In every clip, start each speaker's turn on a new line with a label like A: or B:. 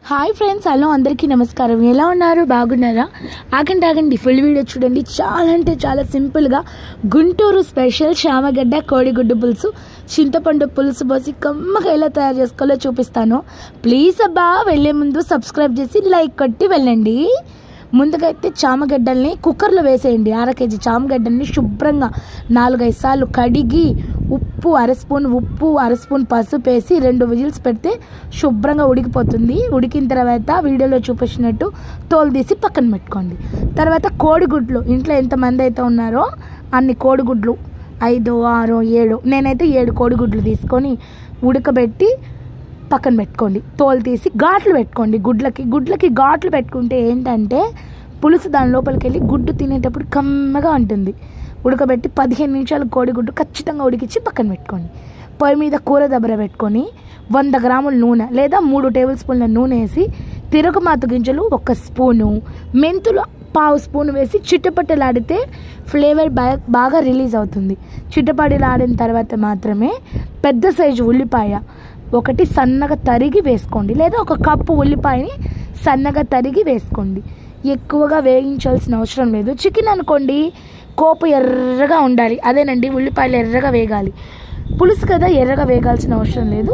A: Hi friends, hello అందరికీ నమస్కారం. ఎలా ఉన్నారు? బాగున్నారా? ఆగండి ఫుల్ వీడియో చూడండి. చాలా అంటే చాలా సింపుల్గా గుంటూరు స్పెషల్ చామగడ్డ కోడిగుడ్డు పులుసు, చింతపండు పులుసు పోసి కమ్మగా ఎలా తయారు చేసుకోవాలో చూపిస్తాను. ప్లీజ్ అబ్బా వెళ్ళే ముందు సబ్స్క్రైబ్ చేసి లైక్ కొట్టి వెళ్ళండి. ముందుగా అయితే చామగడ్డల్ని కుక్కర్లో వేసేయండి. 1/2 కేజీ చామగడ్డల్ని శుభ్రంగా 4-5 సార్లు కడిగి అర స్పూన్ పసుపు వేసి 2 విజిల్స్ పెడితే శుభ్రంగా ఉడికిపోతుంది. ఉడికిన తర్వాత వీడియోలో చూపించినట్టు తోలు తీసి పక్కన పెట్టుకోండి. తర్వాత కోడిగుడ్లు ఇంట్లో ఎంతమంది అయితే ఉన్నారో అన్ని కోడిగుడ్లు 5, 6, 7 నేనైతే 7 కోడిగుడ్లు తీసుకొని ఉడకబెట్టి పక్కన పెట్టుకోండి. తోలు తీసి ఘాట్లు పెట్టుకోండి. గుడ్లకి ఘాట్లు పెట్టుకుంటే ఏంటంటే పులుసు దాని లోపలికి వెళ్ళి గుడ్డు తినేటప్పుడు కమ్మగా ఉంటుంది. ఉడకబెట్టి 15 నిమిషాలు కోడిగుడ్డు ఖచ్చితంగా ఉడికించి పక్కన పెట్టుకోండి. పొయ్యి మీద కూర దబ్బర పెట్టుకొని 100 గ్రాముల నూనె లేదా 3 టేబుల్ స్పూన్ల నూనె వేసి తిరగమాత గింజలు 1 స్పూను, మెంతులు 1/2 స్పూన్ వేసి చిట్టపట్టలాడితే ఫ్లేవర్ బాగా రిలీజ్ అవుతుంది. చిట్టపట్టలాడిన తర్వాత మాత్రమే పెద్ద సైజు ఉల్లిపాయ 1 సన్నగా తరిగి వేసుకోండి, లేదా 1 కప్పు ఉల్లిపాయని సన్నగా తరిగి వేసుకోండి. ఎక్కువగా వేగించాల్సిన అవసరం లేదు. చికెన్ అనుకోండి, కోపు ఎర్రగా ఉండాలి. అదేనండి, ఉల్లిపాయలు ఎర్రగా వేగాలి. పులుసు కదా, ఎర్రగా వేగాల్సిన అవసరం లేదు.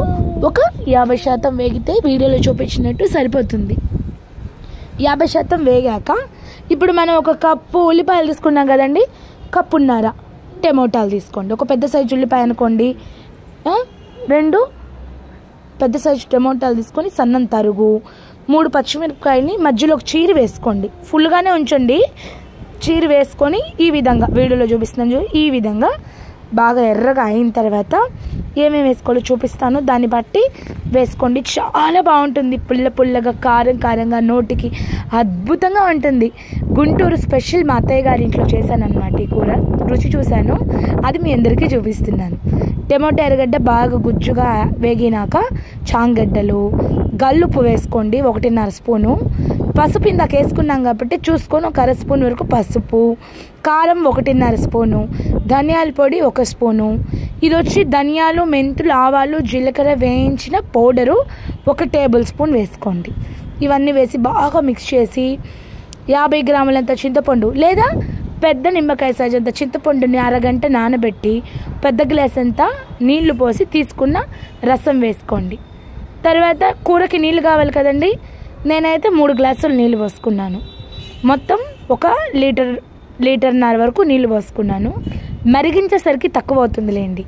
A: 50% వేగితే వీడియోలో చూపించినట్టు సరిపోతుంది. 50% వేగాక ఇప్పుడు మనం 1 కప్పు ఉల్లిపాయలు తీసుకున్నాం కదండి, 1.5 కప్పు టమోటాలు తీసుకోండి. 1 పెద్ద సైజు ఉల్లిపాయ అనుకోండి, 2 పెద్ద సైజు టమోటాలు తీసుకొని సన్నం తరుగు, 3 పచ్చిమిరపకాయని మధ్యలో చీరి వేసుకోండి. ఫుల్గానే ఉంచండి. చీరి వేసుకొని ఈ విధంగా వీడియోలో చూపిస్తున్నాను, ఈ విధంగా బాగా ఎర్రగా అయిన తర్వాత ఏమేమి వేసుకోవాలో చూపిస్తాను, దాన్ని బట్టి వేసుకోండి. చాలా బాగుంటుంది. పుల్లగా కారంగా నోటికి అద్భుతంగా ఉంటుంది. గుంటూరు స్పెషల్ మా అత్తయ్య గారి ఇంట్లో చేశాను అన్నమాట. ఈ కూర రుచి చూశాను, అది మీ అందరికీ చూపిస్తున్నాను. టమాటో ఎర్రగడ్డ బాగా గుజ్జుగా వేగినాక చాంగడ్డలు, గల్లుప్పు వేసుకోండి 1.5 స్పూను. పసుపు ఇందాక వేసుకున్నాం కాబట్టి చూసుకొని 1/2 స్పూన్ వరకు పసుపు, కారం 1.5 స్పూను, ధనియాల పొడి 1 స్పూను. ఇది వచ్చి ధనియాలు, మెంతులు, ఆవాలు, జీలకర్ర వేయించిన పౌడరు 1 టేబుల్ స్పూన్ వేసుకోండి. ఇవన్నీ వేసి బాగా మిక్స్ చేసి 50 గ్రాములంత చింతపండు లేదా పెద్ద నిమ్మకాయ సైజ్ అంత చింతపండుని అరగంట నానబెట్టి పెద్ద గ్లాస్ అంతా నీళ్లు పోసి తీసుకున్న రసం వేసుకోండి. తర్వాత కూరకి నీళ్ళు కావాలి కదండి, నేనైతే 3 గ్లాసులు నీళ్ళు పోసుకున్నాను. మొత్తం 1 లీటర్న్నర వరకు నీళ్ళు పోసుకున్నాను. మరిగించేసరికి తక్కువ అవుతుందిలేండి.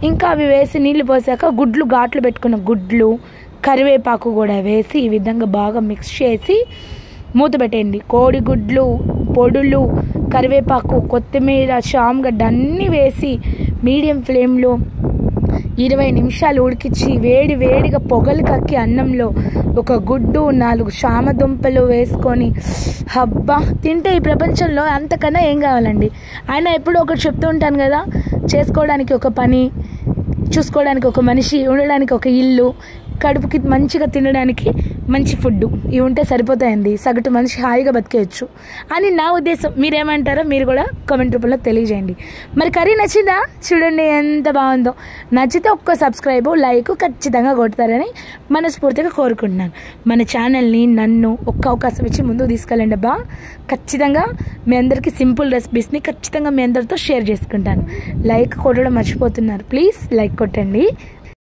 A: ఇంకా అవి వేసి నీళ్ళు పోసాక ఘాట్లు పెట్టుకున్న గుడ్లు, కరివేపాకు కూడా వేసి ఈ విధంగా బాగా మిక్స్ చేసి మూత పెట్టండి. కోడిగుడ్లు, పొడులు, కరివేపాకు, కొత్తిమీర, చామగడ్డ అన్నీ వేసి మీడియం ఫ్లేమ్లో 20 నిమిషాలు ఉడికించి వేడిగా పొగలు కక్కి అన్నంలో 1 గుడ్డు, 4 చామదుంపలు వేసుకొని హబ్బా తింటే ఈ ప్రపంచంలో అంతకన్నా ఏం కావాలండి. ఆయన ఎప్పుడూ ఒకటి చెప్తూ ఉంటాను కదా, చేసుకోవడానికి 1 పని, చూసుకోవడానికి 1 మనిషి, ఉండడానికి 1 ఇల్లు, కడుపుకి మంచిగా తినడానికి మంచి ఫుడ్, ఇవి ఉంటే సరిపోతాయండి. సగటు మనిషి హాయిగా బతికేయచ్చు అని నా ఉద్దేశం. మీరేమంటారో మీరు కూడా కామెంట్ రూపంలో తెలియజేయండి. మరి కర్రీ నచ్చిందా? చూడండి ఎంత బాగుందో. నచ్చితే 1 సబ్స్క్రైబ్, లైక్ ఖచ్చితంగా కొడతారని మనస్ఫూర్తిగా కోరుకుంటున్నాను. మన ఛానల్ని నన్ను 1 అవకాశం ఇచ్చి ముందుకు తీసుకెళ్ళండి అబ్బా. ఖచ్చితంగా మీ అందరికీ సింపుల్ రెసిపీస్ని ఖచ్చితంగా మీ అందరితో షేర్ చేసుకుంటాను. లైక్ కొట్టడం మర్చిపోతున్నారు, ప్లీజ్ లైక్ కొట్టండి.